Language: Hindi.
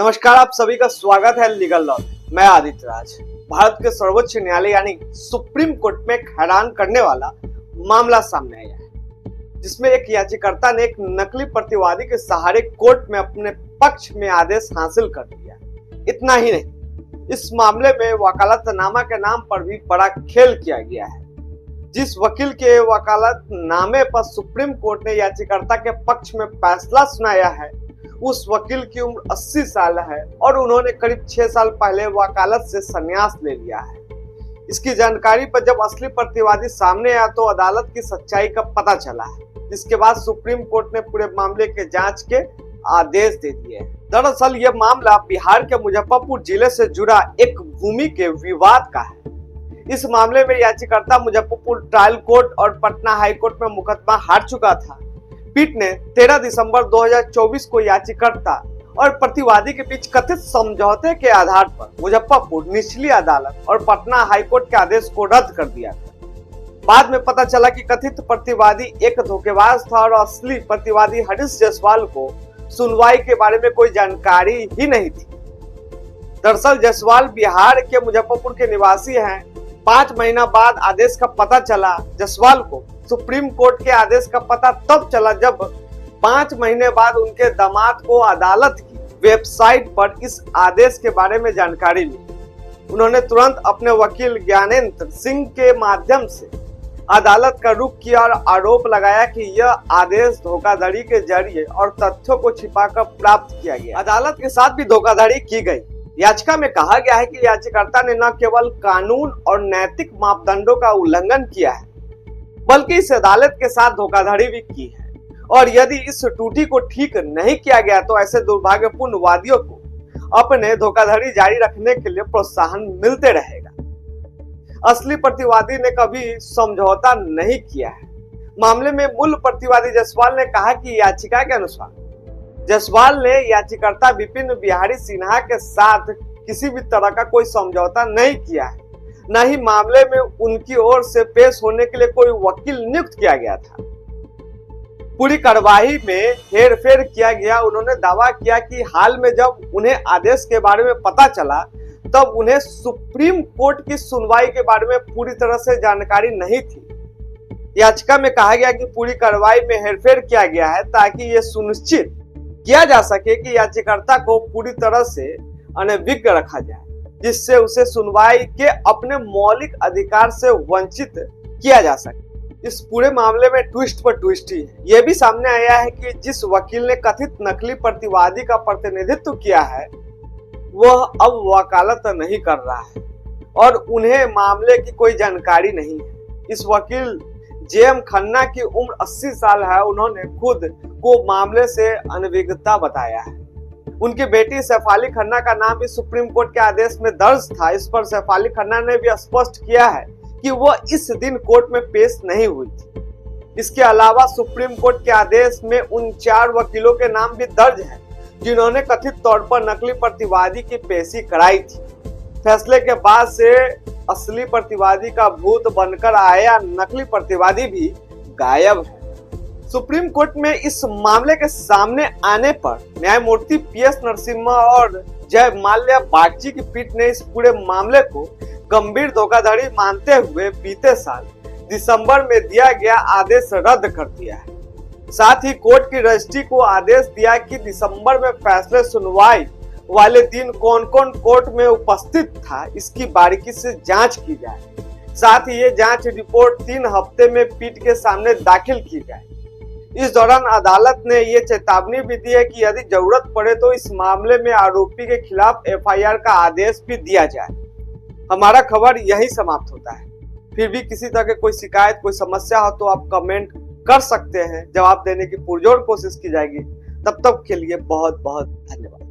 नमस्कार, आप सभी का स्वागत है लीगल लॉ में। मैं आदित्य राज। भारत के सर्वोच्च न्यायालय यानी सुप्रीम कोर्ट में एक हैरान करने वाला मामला सामने आया है, जिसमें एक याचिकाकर्ता ने एक नकली प्रतिवादी के सहारे कोर्ट में अपने पक्ष में आदेश हासिल कर लिया। इतना ही नहीं, इस मामले में वकालतनामा के नाम पर भी बड़ा खेल किया गया है। जिस वकील के वकालतनामे पर सुप्रीम कोर्ट ने याचिकाकर्ता के पक्ष में फैसला सुनाया है, उस वकील की उम्र 80 साल है और उन्होंने करीब 6 साल पहले वकालत से संन्यास ले लिया है। इसकी जानकारी पर जब असली प्रतिवादी सामने आया तो अदालत की सच्चाई का पता चला है, जिसके बाद सुप्रीम कोर्ट ने पूरे मामले के जांच के आदेश दे दिए। दरअसल यह मामला बिहार के मुजफ्फरपुर जिले से जुड़ा एक भूमि के विवाद का है। इस मामले में याचिकाकर्ता मुजफ्फरपुर ट्रायल कोर्ट और पटना हाई कोर्ट में मुकदमा हार चुका था। पीठ ने 13 दिसंबर 2024 को याचिकाकर्ता और प्रतिवादी के बीच कथित समझौते के आधार पर मुजफ्फरपुर निचली अदालत और पटना हाईकोर्ट के आदेश को रद्द कर दिया था। बाद में पता चला कि कथित प्रतिवादी एक धोखेबाज था और असली प्रतिवादी हरीश जायसवाल को सुनवाई के बारे में कोई जानकारी ही नहीं थी। दरअसल जायसवाल बिहार के मुजफ्फरपुर के निवासी हैं। 5 महीना बाद आदेश का पता चला। जायसवाल को सुप्रीम कोर्ट के आदेश का पता तब चला जब 5 महीने बाद उनके दामाद को अदालत की वेबसाइट पर इस आदेश के बारे में जानकारी मिली। उन्होंने तुरंत अपने वकील ज्ञानेंद्र सिंह के माध्यम से अदालत का रुख किया और आरोप लगाया कि यह आदेश धोखाधड़ी के जरिए और तथ्यों को छिपाकर प्राप्त किया गया। अदालत के साथ भी धोखाधड़ी की गई। याचिका में कहा गया है कि याचिकाकर्ता ने न केवल कानून और नैतिक मापदंडों का उल्लंघन किया है, बल्कि इस अदालत के साथ धोखाधड़ी भी की है। और यदि इस त्रुटि को ठीक नहीं किया गया तो ऐसे दुर्भाग्यपूर्ण वादियों को अपने धोखाधड़ी जारी रखने के लिए प्रोत्साहन मिलते रहेगा। असली प्रतिवादी ने कभी समझौता नहीं किया है। मामले में मूल प्रतिवादी जायसवाल ने कहा कि याचिका के अनुसार जायसवाल ने याचिकाकर्ता विपिन बिहारी सिन्हा के साथ किसी भी तरह का कोई समझौता नहीं किया है, न ही मामले में उनकी ओर से पेश होने के लिए कोई वकील नियुक्त किया गया था। पूरी कार्यवाही में हेरफेर किया गया। उन्होंने दावा किया कि हाल में जब उन्हें आदेश के बारे में पता चला तब उन्हें सुप्रीम कोर्ट की सुनवाई के बारे में पूरी तरह से जानकारी नहीं थी। याचिका में कहा गया कि पूरी कार्रवाई में हेरफेर किया गया है ताकि ये सुनिश्चित किया जा सके कि याचिकाकर्ता को पूरी तरह से अनभिज्ञ रखा जाए, जिससे उसे सुनवाई के अपने मौलिक अधिकार से वंचित किया जा सके। इस पूरे मामले में ट्विस्ट पर ट्विस्ट ही है। यह भी सामने आया है कि जिस वकील ने कथित नकली प्रतिवादी का प्रतिनिधित्व किया है, वह अब वकालत नहीं कर रहा है और उन्हें मामले की कोई जानकारी नहीं है। इस वकील जेएम खन्ना की उम्र 80 साल है। उन्होंने खुद को मामले से अनभिज्ञता बताया है। उनकी बेटी शेफाली खन्ना का नाम भी सुप्रीम कोर्ट के आदेश में दर्ज था। इस पर शेफाली खन्ना ने भी स्पष्ट किया है कि वह इस दिन कोर्ट में पेश नहीं हुई थी। इसके अलावा सुप्रीम कोर्ट के आदेश में उन 4 वकीलों के नाम भी दर्ज हैं जिन्होंने कथित तौर पर नकली प्रतिवादी की पेशी कराई थी। फैसले के बाद से असली प्रतिवादी का भूत बनकर आया नकली प्रतिवादी भी गायब है। सुप्रीम कोर्ट में इस मामले के सामने आने पर न्यायमूर्ति पीएस नरसिम्हा और जय माल्या बागची की पीठ ने इस पूरे मामले को गंभीर धोखाधड़ी मानते हुए बीते साल दिसंबर में दिया गया आदेश रद्द कर दिया है। साथ ही कोर्ट की रजिस्ट्री को आदेश दिया कि दिसंबर में फैसले सुनवाई वाले दिन कौन कौन कोर्ट में उपस्थित था, इसकी बारीकी से जांच की जाए। साथ ही ये जांच रिपोर्ट 3 हफ्ते में पीठ के सामने दाखिल की जाए। इस दौरान अदालत ने ये चेतावनी भी दी है कि यदि जरूरत पड़े तो इस मामले में आरोपी के खिलाफ एफआईआर का आदेश भी दिया जाए। हमारा खबर यही समाप्त होता है। फिर भी किसी तरह की कोई शिकायत, कोई समस्या हो तो आप कमेंट कर सकते हैं। जवाब देने की पुरजोर कोशिश की जाएगी। तब तक के लिए बहुत बहुत धन्यवाद।